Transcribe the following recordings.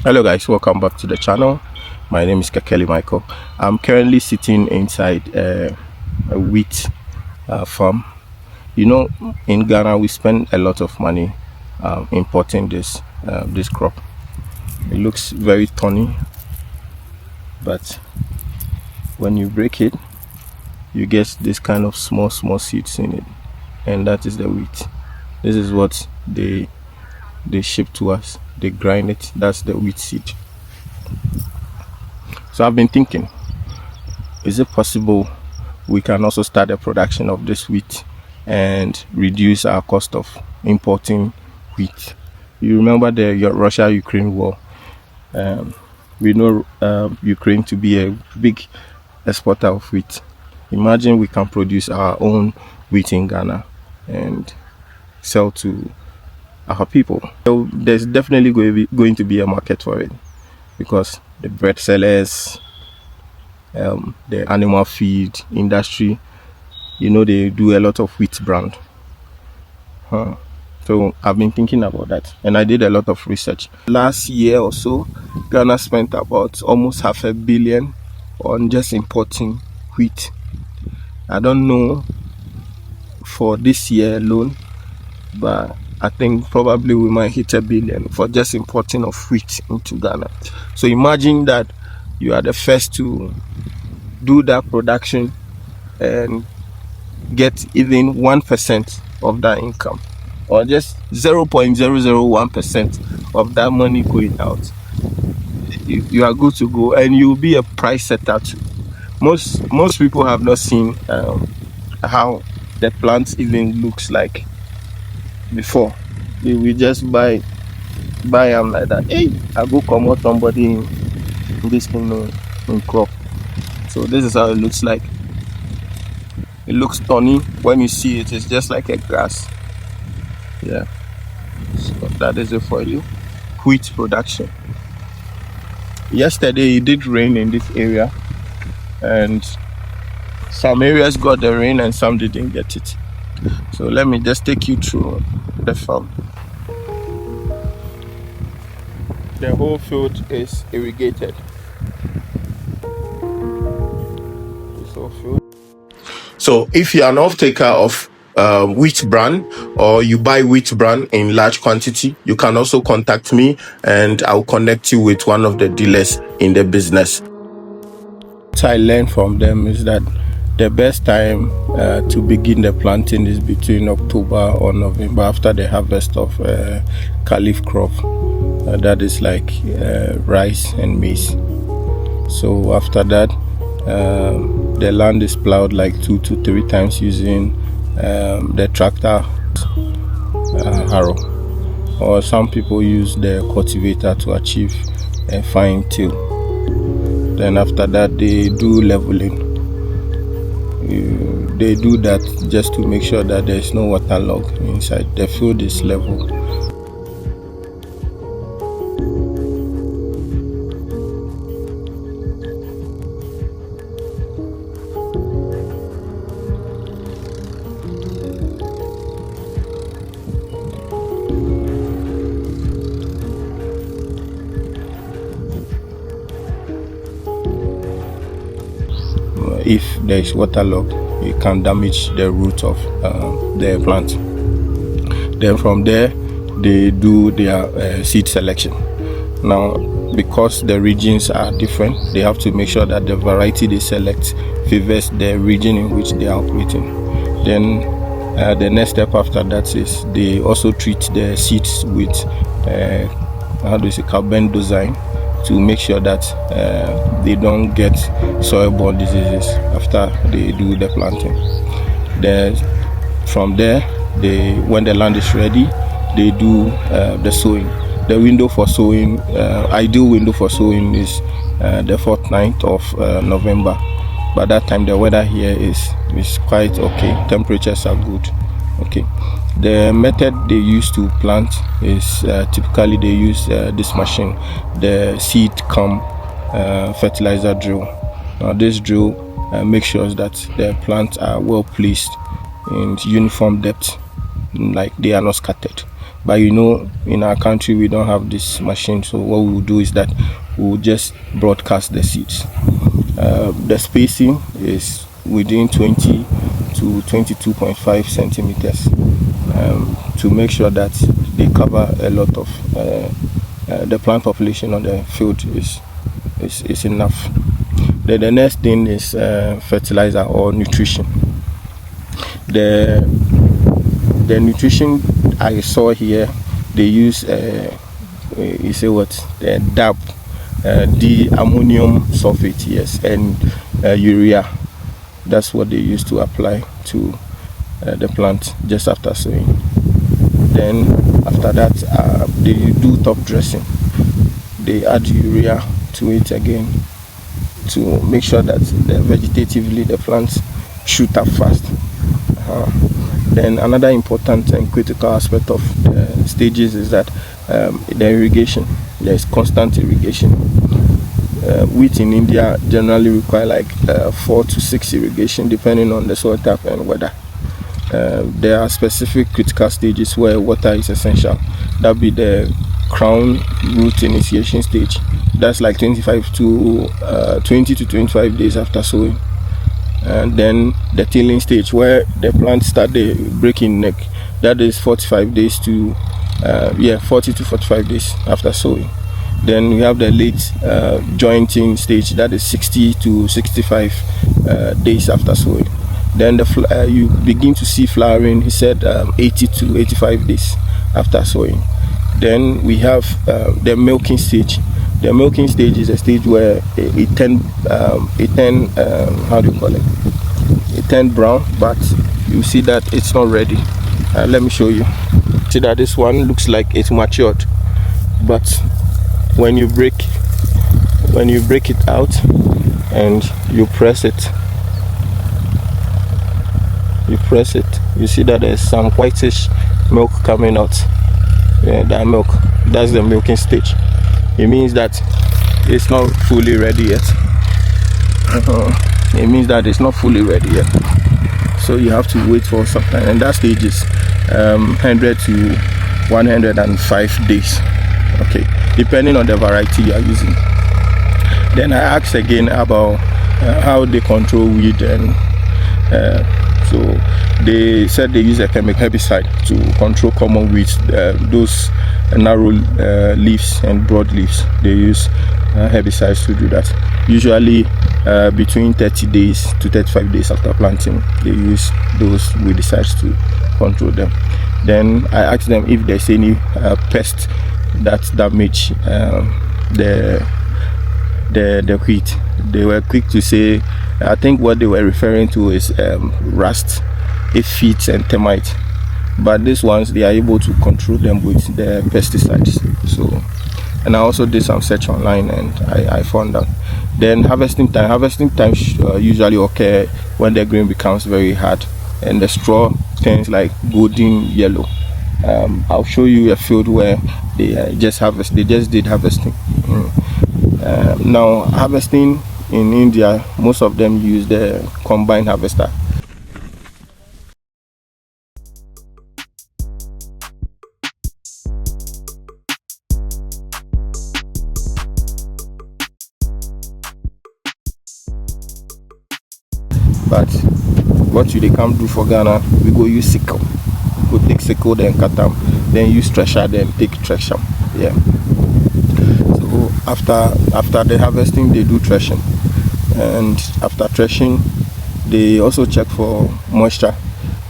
Hello guys, welcome back to the channel. My name is Kekeli Michael. I'm currently sitting inside a wheat farm. You know, in Ghana we spend a lot of money importing this crop. It looks very thorny, but when you break it, you get this kind of small seeds in it, and that is the wheat. This is what they ship to us. They grind it. That's the wheat seed. So I've been thinking, is it possible we can also start a production of this wheat and reduce our cost of importing wheat? You remember the Russia-Ukraine war? We know Ukraine to be a big exporter of wheat. Imagine we can produce our own wheat in Ghana and sell to our people. So there's definitely going to be a market for it, because the bread sellers, the animal feed industry, they do a lot of wheat brand. So I've been thinking about that, and I did a lot of research. Last year or so, Ghana spent about almost $500 million on just importing wheat. I don't know for this year alone, but I think probably we might hit $1 billion for just importing of wheat into Ghana. So imagine that you are the first to do that production and get even 1% of that income, or just 0.001% of that money going out. You are good to go, and you'll be a price setter too. Most people have not seen how the plant even looks like before. We just buy them like that. Hey, I go come out somebody in this thing in crop. So this is how it looks like. It looks thorny. When you see it, it's just like a grass. Yeah. So that is it for you. Wheat production. Yesterday it did rain in this area, and some areas got the rain and some didn't get it. So let me just take you through the farm. The whole field is irrigated. This whole field. So if you are an off-taker of wheat bran, or you buy wheat bran in large quantity, you can also contact me and I'll connect you with one of the dealers in the business. What I learned from them is that the best time to begin the planting is between October or November, after the harvest of caliph crop. That is like rice and maize. So after that, the land is plowed like 2 to 3 times using the tractor harrow, or some people use the cultivator to achieve a fine till. Then after that, they do leveling. They do that just to make sure that there is no waterlog inside. The field is level. If there is waterlog, it can damage the root of the plant. Then from there, they do their seed selection. Now, because the regions are different, they have to make sure that the variety they select favors the region in which they are operating. Then the next step after that is they also treat the seeds with carbendazole, to make sure that they don't get soil-borne diseases after they do the planting. Then from there, when the land is ready, they do the sowing. The window for sowing, ideal window for sowing is the fortnight of November. By that time, the weather here is quite okay. Temperatures are good. Okay. The method they use to plant is typically they use this machine, the seed cum fertilizer drill. Now this drill makes sure that the plants are well placed in uniform depth, like they are not scattered. But in our country we don't have this machine, so what we will do is that we will just broadcast the seeds. The spacing is within 20 to 22.5 centimeters, to make sure that they cover a lot of the plant population on the field is enough. Then the next thing is fertilizer or nutrition. The nutrition I saw here, they use the DAP, ammonium sulfate, yes, and urea. That's what they used to apply to the plant just after sowing. Then after that, they do top dressing. They add urea to it again to make sure that vegetatively the plants shoot up fast. Then another important and critical aspect of the stages is that the irrigation. There is constant irrigation. Wheat in India generally require like 4 to 6 irrigation depending on the soil type and weather. There are specific critical stages where water is essential. That be the crown root initiation stage. That's like 20 to 25 days after sowing. And then the tilling stage, where the plants start the breaking neck. That is 45 days to 40 to 45 days after sowing. Then we have the late jointing stage. That is 60 to 65 days after sowing. Then you begin to see flowering. He said 80 to 85 days after sowing. Then we have the milking stage. The milking stage is a stage where it turned brown, but you see that it's not ready. Let me show you. See that this one looks like it's matured, but when you break it out and you press it, you see that there's some whitish milk coming out. That milk, that's the milking stage. It means that it's not fully ready yet. It means that it's not fully ready yet. So you have to wait for some time, and that stage is 100 to 105 days. Okay, depending on the variety you are using. Then I asked again about how they control weed, and so they said they use a chemical herbicide to control common weeds, those narrow leaves and broad leaves. They use herbicides to do that. Usually between 30 days to 35 days after planting, they use those weedicides to control them. Then I asked them if there's any pest that damage the wheat. They were quick to say, I think what they were referring to is rust, aphids and termite. But these ones, they are able to control them with the pesticides. So, and I also did some search online, and I found out. Then harvesting time usually occur when the grain becomes very hard and the straw turns like golden yellow. I'll show you a field where they just did harvesting. Now harvesting in India, most of them use the combine harvester. But what they come do for Ghana, we go use sickle. We go take sickle, then cut them, then use thresher, then take thresher. Yeah. So after the harvesting, they do threshing, and after threshing, they also check for moisture.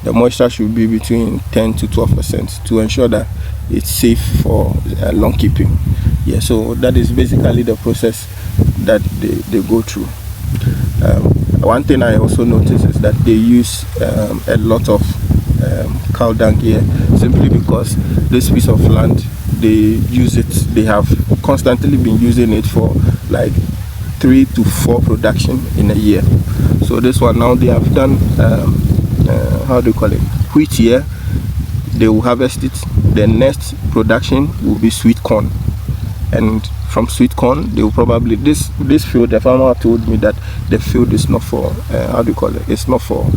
The moisture should be between 10 to 12% to ensure that it's safe for long keeping. Yeah. So that is basically the process that they go through. One thing I also noticed is that they use a lot of cow dung here, simply because this piece of land, they use it, they have constantly been using it for like 3 to 4 production in a year. So this one now they have done wheat here. They will harvest it. The next production will be sweet corn, and from sweet corn they will probably this field, the farmer told me that the field is not for it's not for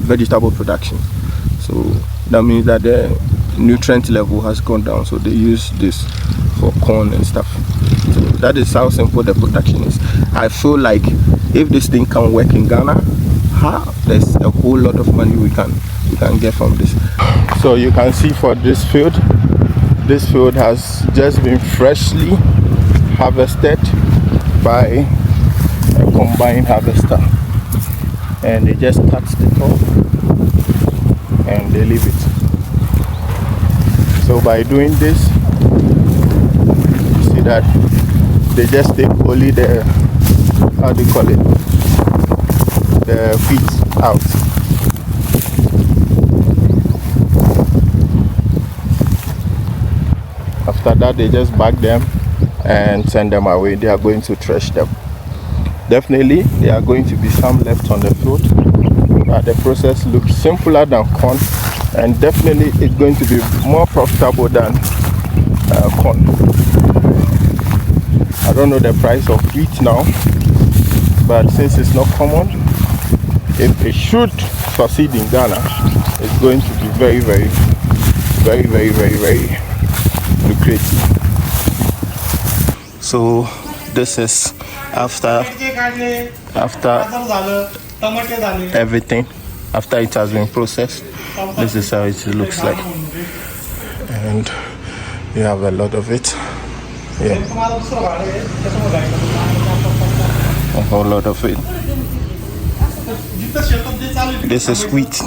vegetable production. So that means that nutrient level has gone down, so they use this for corn and stuff. So that is how simple the production is. I feel like if this thing can work in Ghana, there's a whole lot of money we can get from this. So you can see for this field has just been freshly harvested by a combine harvester, and they just cut the top and they leave it. So by doing this, you see that they just take only the, how do you call it, the feet out. After that, they just bag them and send them away. They are going to thresh them. Definitely there are going to be some left on the field, but the process looks simpler than corn, and definitely it's going to be more profitable than corn. I don't know the price of wheat now, but since it's not common, if it should succeed in Ghana, it's going to be very lucrative. So this is after everything, after it has been processed. This is how it looks like, and you have a lot of it. Yeah, a whole lot of it. This is wheat.